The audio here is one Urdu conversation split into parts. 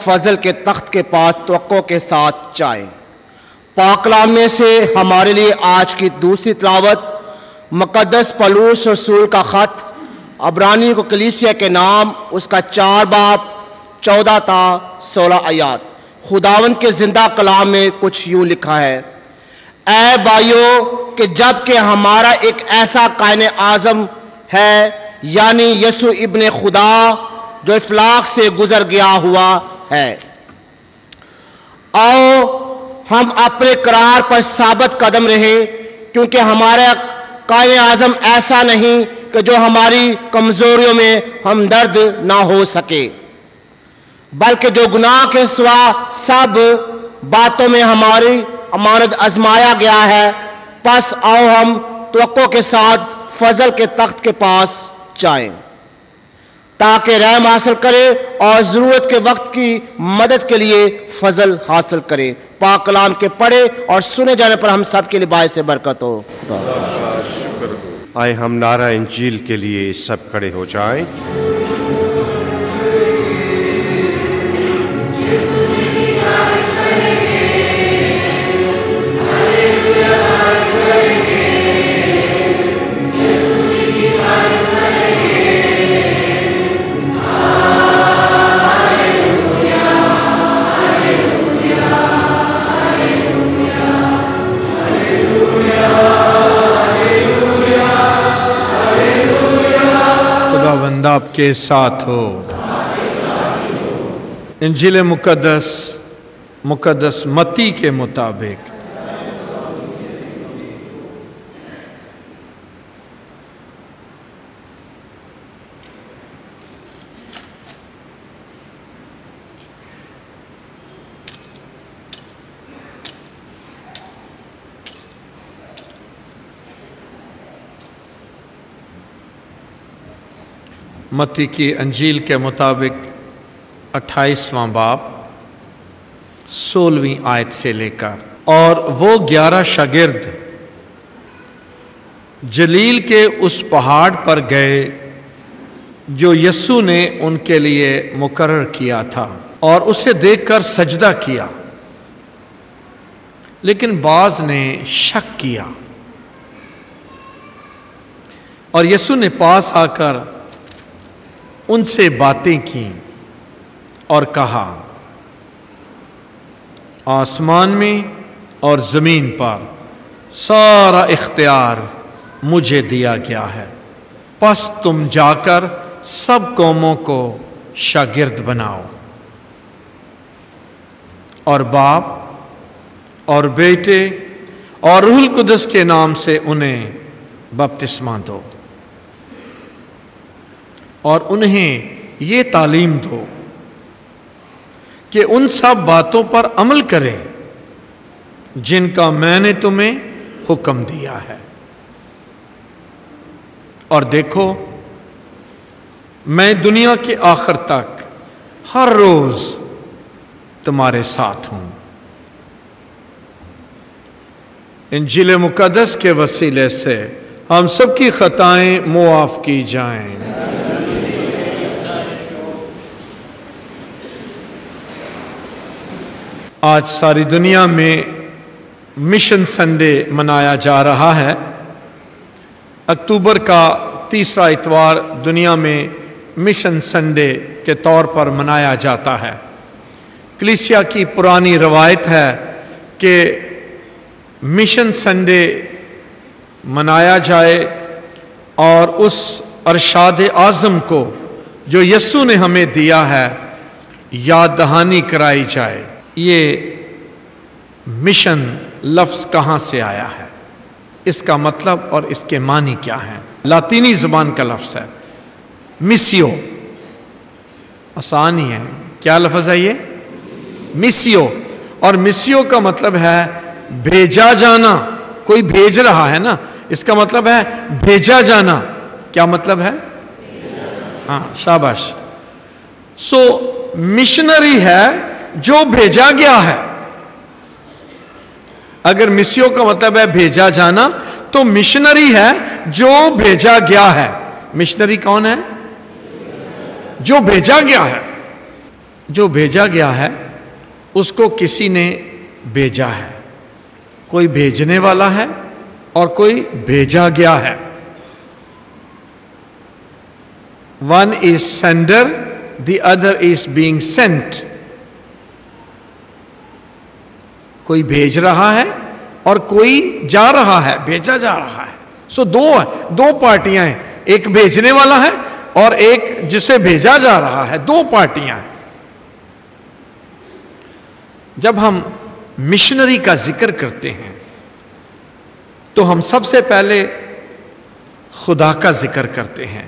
فضل کے تخت کے پاس توقع کے ساتھ چاہیں۔ پاک کلام میں سے ہمارے لیے آج کی دوسری تلاوت مقدس پولس رسول کا خط عبرانی کو کلیسیا کے نام، اس کا 4 باب 14 تا 16 آیات۔ خداوند کے زندہ کلام میں کچھ یوں لکھا ہے: اے بھائیو، کہ جب کہ ہمارا ایک ایسا قائد اعظم ہے، یعنی یسوع ابن خدا، جو افلاق سے گزر گیا ہوا ہے، آؤ ہم اپنے قرار پر ثابت قدم رہیں، کیونکہ ہمارا قائد اعظم ایسا نہیں کہ جو ہماری کمزوریوں میں ہمدرد نہ ہو سکے، بلکہ جو گناہ کے سوا سب باتوں میں ہماری امانت آزمایا گیا ہے۔ پس آؤ ہم توقع کے ساتھ فضل کے تخت کے پاس جائیں، تاکہ رحم حاصل کرے اور ضرورت کے وقت کی مدد کے لیے فضل حاصل کرے۔ پاک کلام کے پڑھے اور سنے جانے پر ہم سب کے لیے باعث برکت ہو۔ آئے ہم نعرہ انجیل کے لیے سب کھڑے ہو جائیں۔ آپ کے ساتھ ہو۔ انجیل مقدس متی کے مطابق متی کی انجیل کے مطابق 28واں باب 16ویں آیت سے لے کر، اور وہ 11 شاگرد جلیل کے اس پہاڑ پر گئے جو یسوع نے ان کے لیے مقرر کیا تھا، اور اسے دیکھ کر سجدہ کیا، لیکن بعض نے شک کیا۔ اور یسوع نے پاس آ کر ان سے باتیں کی اور کہا، آسمان میں اور زمین پر سارا اختیار مجھے دیا گیا ہے، پس تم جا کر سب قوموں کو شاگرد بناؤ، اور باپ اور بیٹے اور روح القدس کے نام سے انہیں بپتسمہ دو، اور انہیں یہ تعلیم دو کہ ان سب باتوں پر عمل کریں جن کا میں نے تمہیں حکم دیا ہے، اور دیکھو میں دنیا کے آخر تک ہر روز تمہارے ساتھ ہوں۔ انجیل مقدس کے وسیلے سے ہم سب کی خطائیں معاف کی جائیں۔ آج ساری دنیا میں مشن سنڈے منایا جا رہا ہے۔ اکتوبر کا تیسرا اتوار دنیا میں مشن سنڈے کے طور پر منایا جاتا ہے۔ کلیسیا کی پرانی روایت ہے کہ مشن سنڈے منایا جائے اور اس ارشاد اعظم کو جو یسوع نے ہمیں دیا ہے یاد دہانی کرائی جائے۔ یہ مشن لفظ کہاں سے آیا ہے، اس کا مطلب اور اس کے معنی کیا ہیں؟ لاطینی زبان کا لفظ ہے میسیو، آسان ہی ہے، کیا لفظ ہے یہ؟ میسیو، اور مسیو کا مطلب ہے بھیجا جانا. کوئی بھیج رہا ہے نا, اس کا مطلب ہے بھیجا جانا. کیا مطلب ہے؟ ہاں, شاباش. سو مشنری ہے جو بھیجا گیا ہے. اگر مسیو کا مطلب ہے بھیجا جانا, تو مشنری ہے جو بھیجا گیا ہے. مشنری کون ہے؟ جو بھیجا گیا ہے. جو بھیجا گیا ہے اس کو کسی نے بھیجا ہے. کوئی بھیجنے والا ہے اور کوئی بھیجا گیا ہے. One is sender, the other is being sent. کوئی بھیج رہا ہے اور کوئی جا رہا ہے, بھیجا جا رہا ہے. سو دو پارٹیاں ہیں, ایک بھیجنے والا ہے اور ایک جسے بھیجا جا رہا ہے. دو پارٹیاں ہیں. جب ہم مشنری کا ذکر کرتے ہیں تو ہم سب سے پہلے خدا کا ذکر کرتے ہیں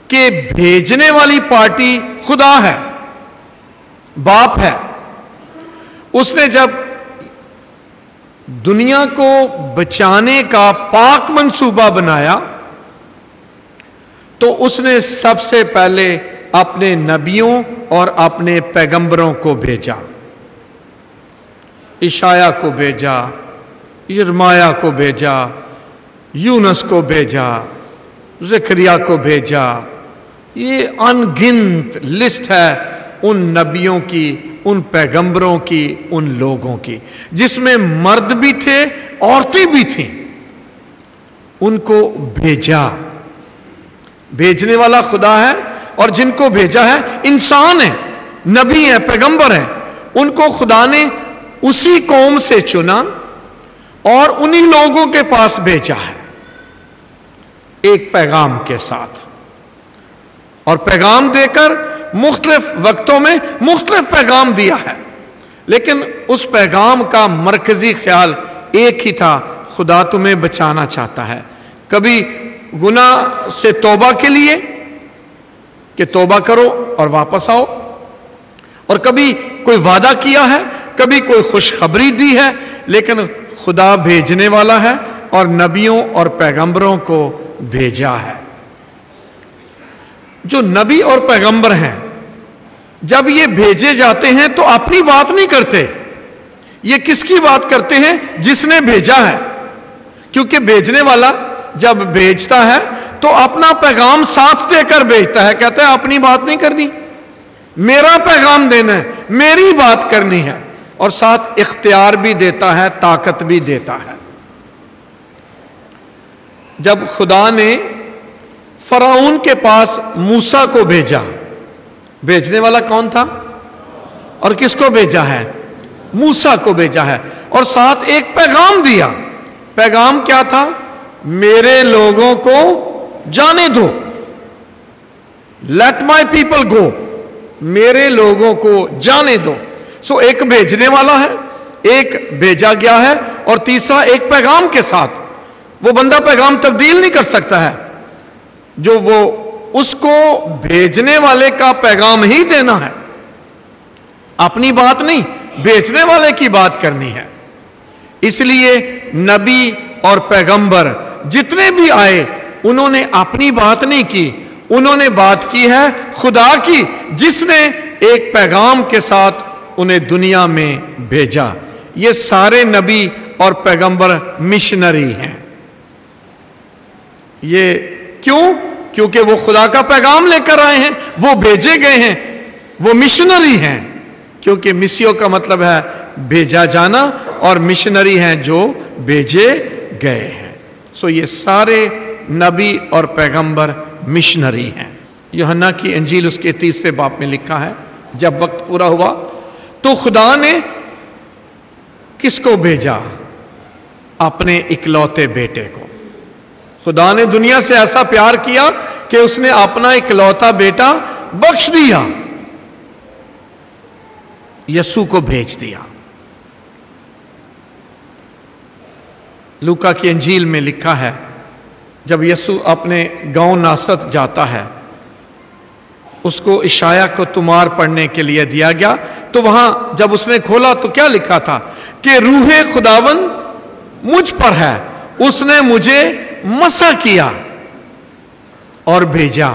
کہ بھیجنے والی پارٹی خدا ہے, باپ ہے. اس نے جب دنیا کو بچانے کا پاک منصوبہ بنایا تو اس نے سب سے پہلے اپنے نبیوں اور اپنے پیغمبروں کو بھیجا. اشعیا کو بھیجا, یرمیا کو بھیجا, یونس کو بھیجا, زکریا کو بھیجا. یہ ان گنت لسٹ ہے ان نبیوں کی, ان پیغمبروں کی, ان لوگوں کی, جس میں مرد بھی تھے, عورتیں بھی تھیں. ان کو بھیجا. بھیجنے والا خدا ہے اور جن کو بھیجا ہے انسان ہیں, نبی ہیں, پیغمبر ہیں. ان کو خدا نے اسی قوم سے چنا اور انہی لوگوں کے پاس بھیجا ہے ایک پیغام کے ساتھ. اور پیغام دے کر مختلف وقتوں میں مختلف پیغام دیا ہے, لیکن اس پیغام کا مرکزی خیال ایک ہی تھا, خدا تمہیں بچانا چاہتا ہے. کبھی گناہ سے توبہ کے لیے کہ توبہ کرو اور واپس آؤ, اور کبھی کوئی وعدہ کیا ہے, کبھی کوئی خوشخبری دی ہے. لیکن خدا بھیجنے والا ہے اور نبیوں اور پیغمبروں کو بھیجا ہے. جو نبی اور پیغمبر ہیں جب یہ بھیجے جاتے ہیں تو اپنی بات نہیں کرتے, یہ کس کی بات کرتے ہیں؟ جس نے بھیجا ہے. کیونکہ بھیجنے والا جب بھیجتا ہے تو اپنا پیغام ساتھ دے کر بھیجتا ہے. کہتا ہے اپنی بات نہیں کرنی, میرا پیغام دینا ہے, میری بات کرنی ہے. اور ساتھ اختیار بھی دیتا ہے, طاقت بھی دیتا ہے. جب خدا نے فرعون کے پاس موسیٰ کو بھیجا, بھیجنے والا کون تھا اور کس کو بھیجا ہے؟ موسیٰ کو بھیجا ہے. اور ساتھ ایک پیغام دیا. پیغام کیا تھا؟ میرے لوگوں کو جانے دو. Late my people go. میرے لوگوں کو جانے دو. سو ایک بھیجنے والا ہے, ایک بھیجا گیا ہے, اور تیسرا ایک پیغام کے ساتھ. وہ بندہ پیغام تبدیل نہیں کر سکتا ہے, جو وہ اس کو بھیجنے والے کا پیغام ہی دینا ہے, اپنی بات نہیں, بھیجنے والے کی بات کرنی ہے. اس لیے نبی اور پیغمبر جتنے بھی آئے انہوں نے اپنی بات نہیں کی, انہوں نے بات کی ہے خدا کی, جس نے ایک پیغام کے ساتھ انہیں دنیا میں بھیجا. یہ سارے نبی اور پیغمبر مشنری ہیں. یہ کیوں؟ کیونکہ وہ خدا کا پیغام لے کر آئے ہیں, وہ بھیجے گئے ہیں, وہ مشنری ہیں. کیونکہ مسیو کا مطلب ہے بھیجا جانا, اور مشنری ہیں جو بھیجے گئے ہیں. سو یہ سارے نبی اور پیغمبر مشنری ہیں. یوحنا کی انجیل اس کے 3 باب میں لکھا ہے, جب وقت پورا ہوا تو خدا نے کس کو بھیجا؟ اپنے اکلوتے بیٹے کو. خدا نے دنیا سے ایسا پیار کیا کہ اس نے اپنا اکلوتا بیٹا بخش دیا, یسوع کو بھیج دیا. لوکا کی انجیل میں لکھا ہے جب یسوع اپنے گاؤں ناصرت جاتا ہے اس کو اشعیا کو تمہار پڑھنے کے لیے دیا گیا، تو وہاں جب اس نے کھولا تو کیا لکھا تھا کہ روح خداوند مجھ پر ہے، اس نے مجھے مسح کیا اور بھیجا۔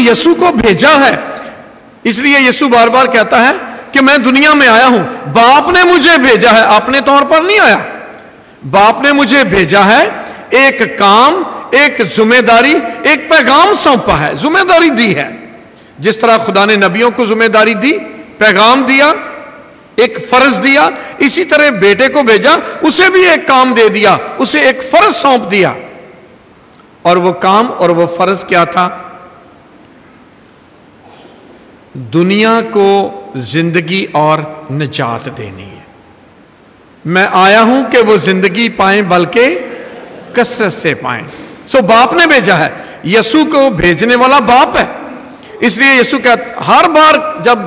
یسوع کو بھیجا ہے، اس لیے یسوع بار بار کہتا ہے کہ میں دنیا میں آیا ہوں، باپ نے مجھے بھیجا ہے، اپنے طور پر نہیں آیا، باپ نے مجھے بھیجا ہے، ایک کام، ایک ذمہ داری، ایک پیغام سونپا ہے، ذمہ داری دی ہے۔ جس طرح خدا نے نبیوں کو ذمہ داری دی، پیغام دیا، ایک فرض دیا، اسی طرح بیٹے کو بھیجا، اسے بھی ایک کام دے دیا، اسے ایک فرض سونپ دیا۔ اور وہ کام اور وہ فرض کیا تھا؟ دنیا کو زندگی اور نجات دینی ہے۔ میں آیا ہوں کہ وہ زندگی پائیں بلکہ کثرت سے پائیں۔ باپ نے بھیجا ہے، یسوع کو بھیجنے والا باپ ہے۔ اس لیے یسوع کہتا، ہر بار جب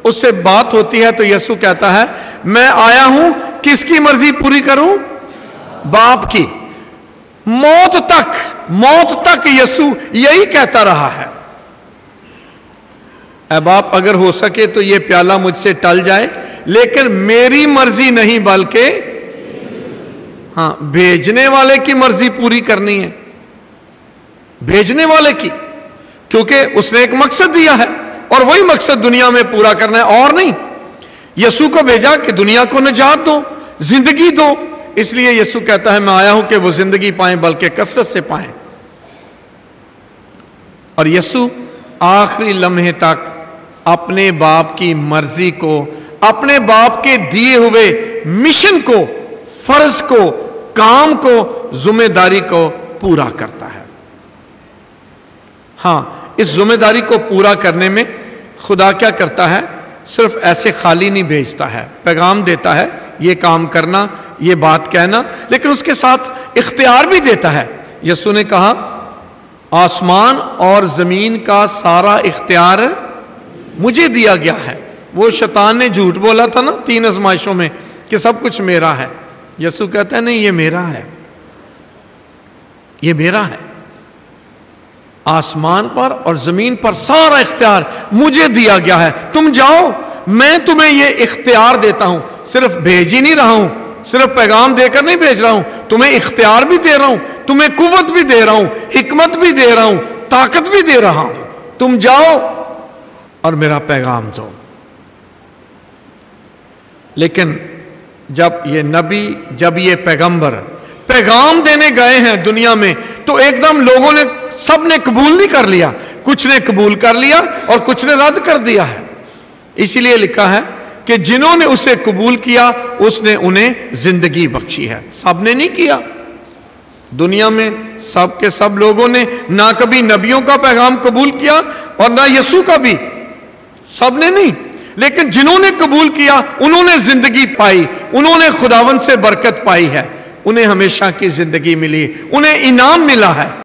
اس سے بات ہوتی ہے تو یسوع کہتا ہے میں آیا ہوں کس کی مرضی پوری کروں؟ باپ کی۔ موت تک یسوع یہی کہتا رہا ہے، اے باپ اگر ہو سکے تو یہ پیالہ مجھ سے ٹل جائے، لیکن میری مرضی نہیں بلکہ بھیجنے والے کی مرضی پوری کرنی ہے، بھیجنے والے کی، کیونکہ اس نے ایک مقصد دیا ہے اور وہی مقصد دنیا میں پورا کرنا ہے اور نہیں۔ یسوع کو بھیجا کہ دنیا کو نجات دو، زندگی دو، اس لیے یسوع کہتا ہے میں آیا ہوں کہ وہ زندگی پائیں بلکہ کثرت سے پائیں۔ اور یسوع آخری لمحے تک اپنے باپ کی مرضی کو، اپنے باپ کے دیے ہوئے مشن کو، فرض کو، کام کو، ذمہ داری کو پورا کرتا ہے۔ اس ذمہ داری کو پورا کرنے میں خدا کیا کرتا ہے؟ صرف ایسے خالی نہیں بھیجتا ہے، پیغام دیتا ہے یہ کام کرنا، یہ بات کہنا، لیکن اس کے ساتھ اختیار بھی دیتا ہے۔ یسوع نے کہا آسمان اور زمین کا سارا اختیار مجھے دیا گیا ہے۔ وہ شیطان نے جھوٹ بولا تھا نا 3 آزمائشوں میں کہ سب کچھ میرا ہے، یسوع کہتا ہے نہیں، یہ میرا ہے، یہ میرا ہے۔ آسمان پر اور زمین پر سارا اختیار مجھے دیا گیا ہے، تم جاؤ، میں تمہیں یہ اختیار دیتا ہوں، صرف بھیج ہی نہیں رہا ہوں، صرف پیغام دے کر نہیں بھیج رہا ہوں، تمہیں اختیار بھی دے رہا ہوں، تمہیں قوت بھی دے رہا ہوں، حکمت بھی دے رہا ہوں، طاقت بھی دے رہا ہوں، تم جاؤ اور میرا پیغام دو۔ لیکن جب یہ نبی، جب یہ پیغمبر پیغام دینے گئے ہیں دنیا میں، تو ایک دم لوگوں نے، سب نے قبول نہیں کر لیا، کچھ نے قبول کر لیا اور کچھ نے رد کر دیا ہے۔ اسی لیے لکھا ہے کہ جنہوں نے اسے قبول کیا اس نے انہیں زندگی بخشی ہے۔ سب نے نہیں کیا، دنیا میں سب کے سب لوگوں نے نہ کبھی نبیوں کا پیغام قبول کیا اور نہ یسوع کا بھی، سب نے نہیں، لیکن جنہوں نے قبول کیا انہوں نے زندگی پائی، انہوں نے خداوند سے برکت پائی ہے، انہیں ہمیشہ کی زندگی ملی، انہیں انعام ملا ہے۔